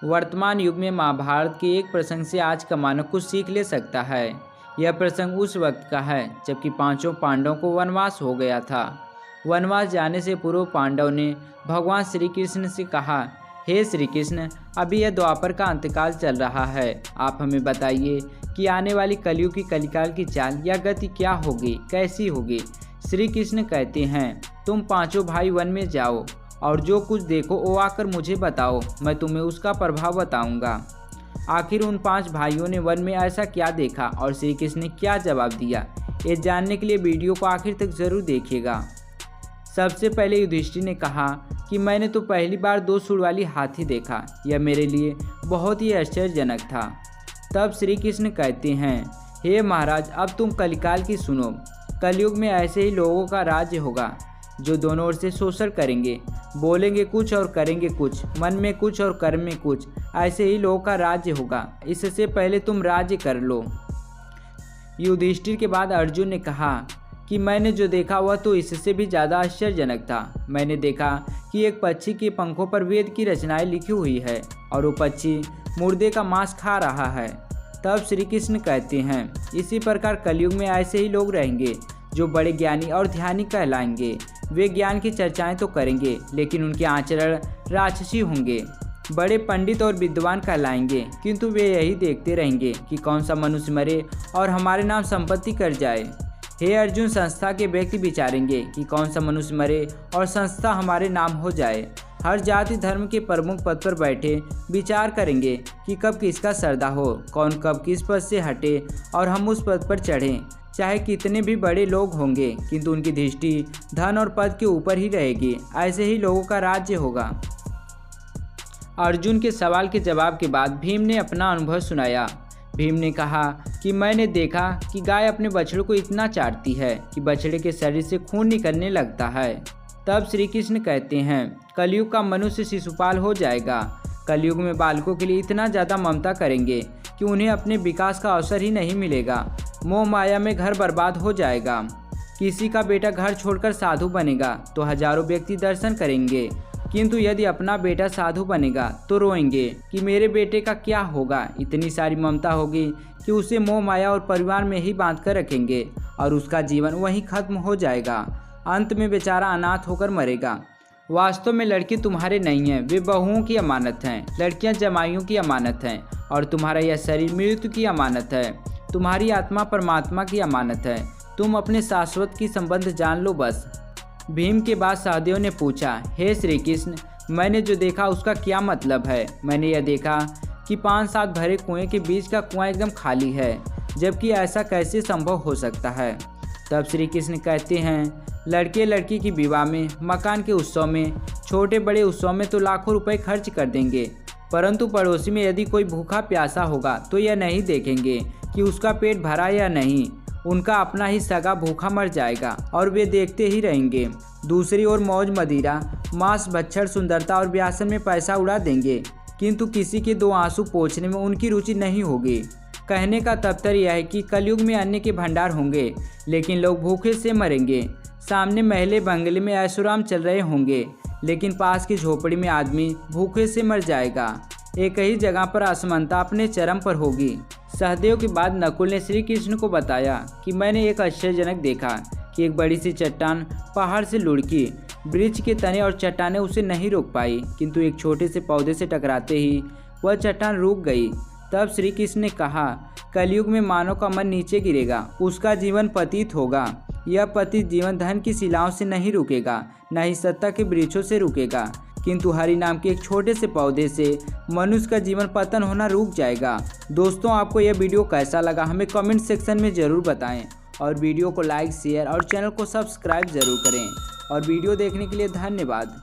वर्तमान युग में महाभारत के एक प्रसंग से आज का मानव कुछ सीख ले सकता है। यह प्रसंग उस वक्त का है जबकि पांचों पांडवों को वनवास हो गया था। वनवास जाने से पूर्व पांडव ने भगवान श्री कृष्ण से कहा, हे श्री कृष्ण, अभी यह द्वापर का अंतकाल चल रहा है। आप हमें बताइए कि आने वाली कलयुग की कलिकाल की चाल या गति क्या होगी, कैसी होगी। श्री कृष्ण कहते हैं, तुम पांचों भाई वन में जाओ और जो कुछ देखो वो आकर मुझे बताओ, मैं तुम्हें उसका प्रभाव बताऊंगा। आखिर उन 5 भाइयों ने वन में ऐसा क्या देखा और श्री कृष्ण ने क्या जवाब दिया, ये जानने के लिए वीडियो को आखिर तक जरूर देखिएगा। सबसे पहले युधिष्ठिर ने कहा कि मैंने तो पहली बार 2 सूंड वाली हाथी देखा, यह मेरे लिए बहुत ही आश्चर्यजनक था। तब श्री कृष्ण कहते हैं, हे महाराज, अब तुम कलिकाल की सुनो। कलयुग में ऐसे ही लोगों का राज्य होगा जो दोनों ओर से शोषण करेंगे, बोलेंगे कुछ और करेंगे कुछ, मन में कुछ और कर्म में कुछ। ऐसे ही लोगों का राज्य होगा, इससे पहले तुम राज्य कर लो। युधिष्ठिर के बाद अर्जुन ने कहा कि मैंने जो देखा वह तो इससे भी ज़्यादा आश्चर्यजनक था। मैंने देखा कि एक पक्षी के पंखों पर वेद की रचनाएं लिखी हुई है और वो पक्षी मुर्दे का मांस खा रहा है। तब श्री कृष्ण कहते हैं, इसी प्रकार कलयुग में ऐसे ही लोग रहेंगे जो बड़े ज्ञानी और ध्यानी कहलाएंगे। वे ज्ञान की चर्चाएं तो करेंगे लेकिन उनके आचरण राक्षसी होंगे। बड़े पंडित और विद्वान कहलाएंगे किंतु वे यही देखते रहेंगे कि कौन सा मनुष्य मरे और हमारे नाम संपत्ति कर जाए। हे अर्जुन, संस्था के व्यक्ति विचारेंगे कि कौन सा मनुष्य मरे और संस्था हमारे नाम हो जाए। हर जाति धर्म के प्रमुख पद पर बैठे विचार करेंगे कि कब किसका सरदा हो, कौन कब किस पद से हटे और हम उस पद पर चढ़ें। चाहे कितने भी बड़े लोग होंगे किंतु उनकी दृष्टि धन और पद के ऊपर ही रहेगी। ऐसे ही लोगों का राज्य होगा। अर्जुन के सवाल के जवाब के बाद भीम ने अपना अनुभव सुनाया। भीम ने कहा कि मैंने देखा कि गाय अपने बछड़े को इतना चाटती है कि बछड़े के शरीर से खून निकलने लगता है। तब श्री कृष्ण कहते हैं, कलयुग का मनुष्य शिशुपाल हो जाएगा। कलयुग में बालकों के लिए इतना ज़्यादा ममता करेंगे कि उन्हें अपने विकास का अवसर ही नहीं मिलेगा। मोह माया में घर बर्बाद हो जाएगा। किसी का बेटा घर छोड़कर साधु बनेगा तो हजारों व्यक्ति दर्शन करेंगे, किंतु यदि अपना बेटा साधु बनेगा तो रोएंगे कि मेरे बेटे का क्या होगा। इतनी सारी ममता होगी कि उसे मोह माया और परिवार में ही बांध कर रखेंगे और उसका जीवन वहीं खत्म हो जाएगा। अंत में बेचारा अनाथ होकर मरेगा। वास्तव में लड़के तुम्हारे नहीं हैं, वे बहुओं की अमानत हैं। लड़कियां जमाइयों की अमानत हैं और तुम्हारा यह शरीर मृत्यु की अमानत है। तुम्हारी आत्मा परमात्मा की अमानत है। तुम अपने शाश्वत की संबंध जान लो बस। भीम के बाद सहदेव ने पूछा, हे श्री कृष्ण, मैंने जो देखा उसका क्या मतलब है। मैंने यह देखा कि 5-7 भरे कुएं के बीच का कुआं एकदम खाली है, जबकि ऐसा कैसे संभव हो सकता है। तब श्री कृष्ण कहते हैं, लड़के लड़की की विवाह में, मकान के उत्सव में, छोटे बड़े उत्सव में तो लाखों रुपए खर्च कर देंगे, परंतु पड़ोसी में यदि कोई भूखा प्यासा होगा तो यह नहीं देखेंगे कि उसका पेट भरा या नहीं। उनका अपना ही सगा भूखा मर जाएगा और वे देखते ही रहेंगे। दूसरी ओर मौज मदिरा, मांस भक्षण, सुंदरता और व्यासन में पैसा उड़ा देंगे, किंतु किसी के 2 आंसू पोंछने में उनकी रुचि नहीं होगी। कहने का तात्पर्य यह है कि कलयुग में अन्न के भंडार होंगे लेकिन लोग भूखे से मरेंगे। सामने महले बंगले में ऐशोआराम चल रहे होंगे लेकिन पास की झोपड़ी में आदमी भूखे से मर जाएगा। एक ही जगह पर असमानता अपने चरम पर होगी। सहदेव के बाद नकुल ने श्री कृष्ण को बताया कि मैंने एक आश्चर्यजनक देखा कि एक बड़ी सी चट्टान पहाड़ से लुढ़की। वृक्ष के तने और चट्टानें उसे नहीं रोक पाई, किंतु एक छोटे से पौधे से टकराते ही वह चट्टान रुक गई। तब श्री कृष्ण ने कहा, कलयुग में मानव का मन नीचे गिरेगा, उसका जीवन पतित होगा। यह पतित जीवन धन की शिलाओं से नहीं रुकेगा, न ही सत्ता के वृक्षों से रुकेगा, किंतु हरि नाम के एक छोटे से पौधे से मनुष्य का जीवन पतन होना रुक जाएगा। दोस्तों, आपको यह वीडियो कैसा लगा हमें कमेंट सेक्शन में ज़रूर बताएं और वीडियो को लाइक, शेयर और चैनल को सब्सक्राइब ज़रूर करें। और वीडियो देखने के लिए धन्यवाद।